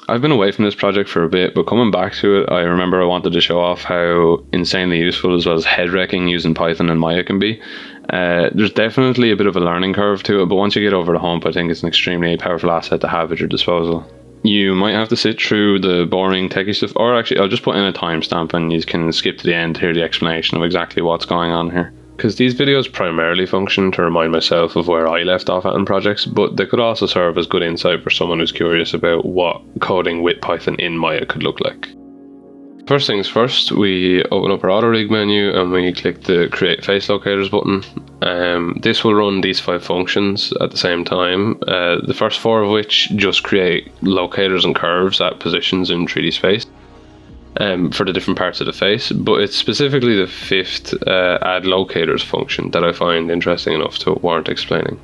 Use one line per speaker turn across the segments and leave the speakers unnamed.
I've been away from this project for a bit, but coming back to it, I remember I wanted to show off how insanely useful as well as head-wrecking using Python and Maya can be. There's definitely a bit of a learning curve to it, but once you get over the hump, I think it's an extremely powerful asset to have at your disposal. You might have to sit through the boring techie stuff, or actually I'll just put in a timestamp and you can skip to the end to hear the explanation of exactly what's going on here. Because these videos primarily function to remind myself of where I left off at in projects, but they could also serve as good insight for someone who's curious about what coding with Python in Maya could look like. First things first, we open up our AutoRig menu and we click the Create Face Locators button. This will run these 5 functions at the same time, the first 4 of which just create locators and curves at positions in 3D space. For the different parts of the face, but it's specifically the 5th add locators function that I find interesting enough to warrant explaining.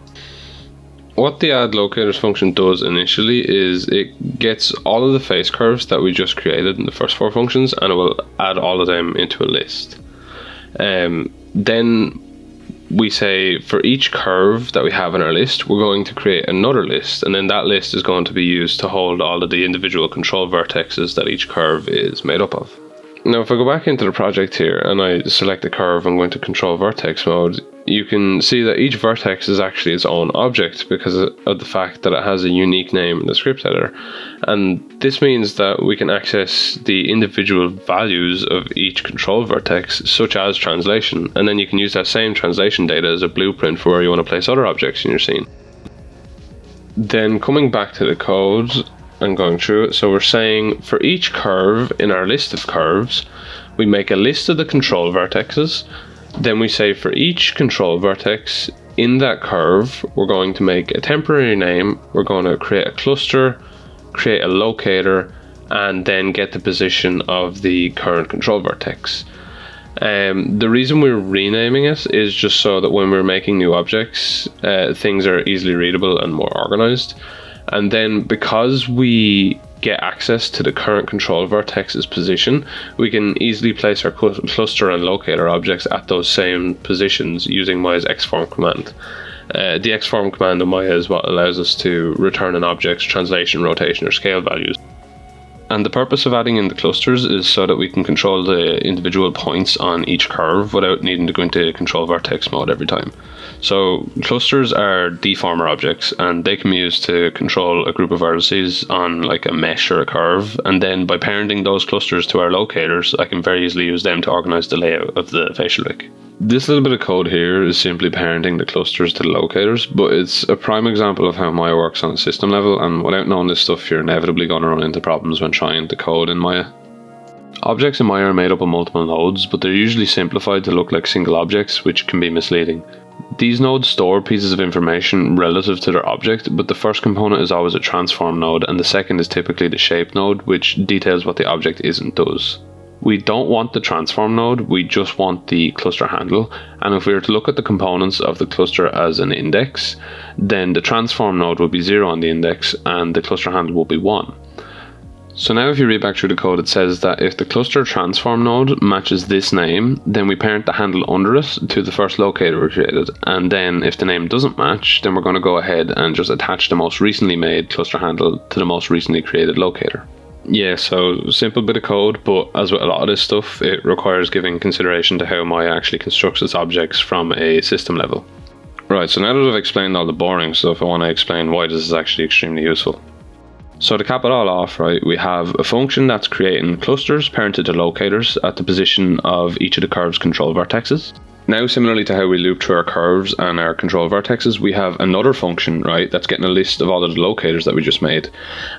What the add locators function does initially is it gets all of the face curves that we just created in the first 4 functions and it will add all of them into a list. Then we say for each curve that we have in our list, we're going to create another list, and then that list is going to be used to hold all of the individual control vertexes that each curve is made up of. Now, if I go back into the project here and I select the curve and go into control vertex mode, you can see that each vertex is actually its own object because of the fact that it has a unique name in the script header. And this means that we can access the individual values of each control vertex, such as translation, and then you can use that same translation data as a blueprint for where you want to place other objects in your scene. Then coming back to the code and going through it, so we're saying for each curve in our list of curves, we make a list of the control vertexes. Then we say for each control vertex in that curve, we're going to make a temporary name, we're going to create a cluster, create a locator, and then get the position of the current control vertex. The reason we're renaming it is just so that when we're making new objects, things are easily readable and more organized. And then because we get access to the current control vertex's position, we can easily place our cluster and locator objects at those same positions using Maya's xform command. The xform command in Maya is what allows us to return an object's translation, rotation, or scale values. And the purpose of adding in the clusters is so that we can control the individual points on each curve without needing to go into control vertex mode every time. So clusters are deformer objects and they can be used to control a group of vertices on like a mesh or a curve, and then by parenting those clusters to our locators, I can very easily use them to organize the layout of the facial rig. This little bit of code here is simply parenting the clusters to the locators, but it's a prime example of how Maya works on a system level, and without knowing this stuff, you're inevitably going to run into problems when trying to code in Maya. Objects in Maya are made up of multiple nodes, but they're usually simplified to look like single objects, which can be misleading. These nodes store pieces of information relative to their object, but the first component is always a transform node, and the second is typically the shape node, which details what the object is and does. We don't want the transform node, we just want the cluster handle, and if we were to look at the components of the cluster as an index, then the transform node will be 0 on the index and the cluster handle will be 1. So now if you read back through the code, it says that if the cluster transform node matches this name, then we parent the handle under it to the first locator we created, and then if the name doesn't match, then we're going to go ahead and just attach the most recently made cluster handle to the most recently created locator. Yeah, so simple bit of code, but as with a lot of this stuff, it requires giving consideration to how Maya actually constructs its objects from a system level. Right, so now that I've explained all the boring stuff, I want to explain why this is actually extremely useful. So to cap it all off, right, we have a function that's creating clusters parented to locators at the position of each of the curve's control vertexes. Now, similarly to how we loop through our curves and our control vertexes, we have another function, right, that's getting a list of all of the locators that we just made.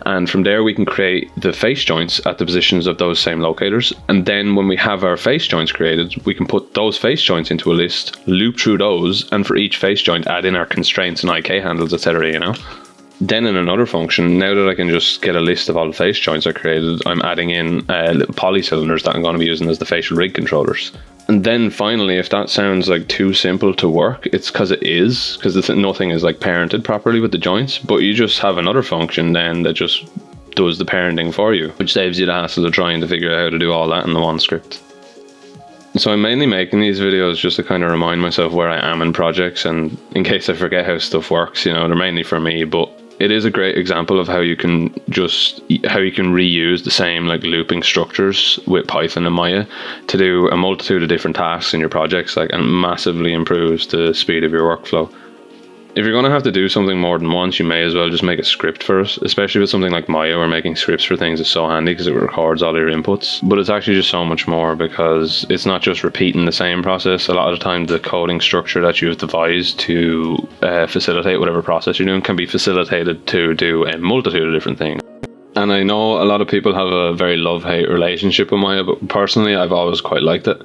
And from there, we can create the face joints at the positions of those same locators. And then when we have our face joints created, we can put those face joints into a list, loop through those, and for each face joint, add in our constraints and IK handles, etc., you know? Then in another function, now that I can just get a list of all the face joints I created, I'm adding in little polycylinders that I'm going to be using as the facial rig controllers. And then finally, if that sounds like too simple to work, it's because it is, because nothing is like parented properly with the joints, but you just have another function then that just does the parenting for you, which saves you the hassle of trying to figure out how to do all that in the one script. So I'm mainly making these videos just to kind of remind myself where I am in projects, and in case I forget how stuff works, you know, they're mainly for me, but it is a great example of how you can reuse the same like looping structures with Python and Maya to do a multitude of different tasks in your projects, like, and massively improves the speed of your workflow. If you're going to have to do something more than once, you may as well just make a script for it, especially with something like Maya, where making scripts for things is so handy because it records all your inputs. But it's actually just so much more, because it's not just repeating the same process. A lot of the time, the coding structure that you've devised to facilitate whatever process you're doing can be facilitated to do a multitude of different things. And I know a lot of people have a very love-hate relationship with Maya, but personally, I've always quite liked it.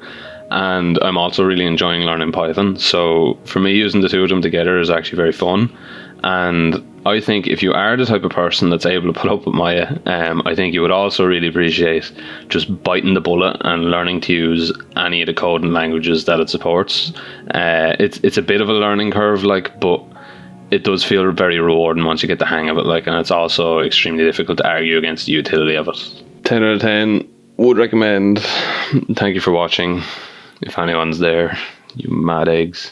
And I'm also really enjoying learning Python. So for me, using the two of them together is actually very fun. And I think if you are the type of person that's able to put up with Maya, I think you would also really appreciate just biting the bullet and learning to use any of the coding languages that it supports. It's a bit of a learning curve, like, but it does feel very rewarding once you get the hang of it, like, and it's also extremely difficult to argue against the utility of it. 10 out of 10, would recommend. Thank you for watching. If anyone's there, you mad eggs.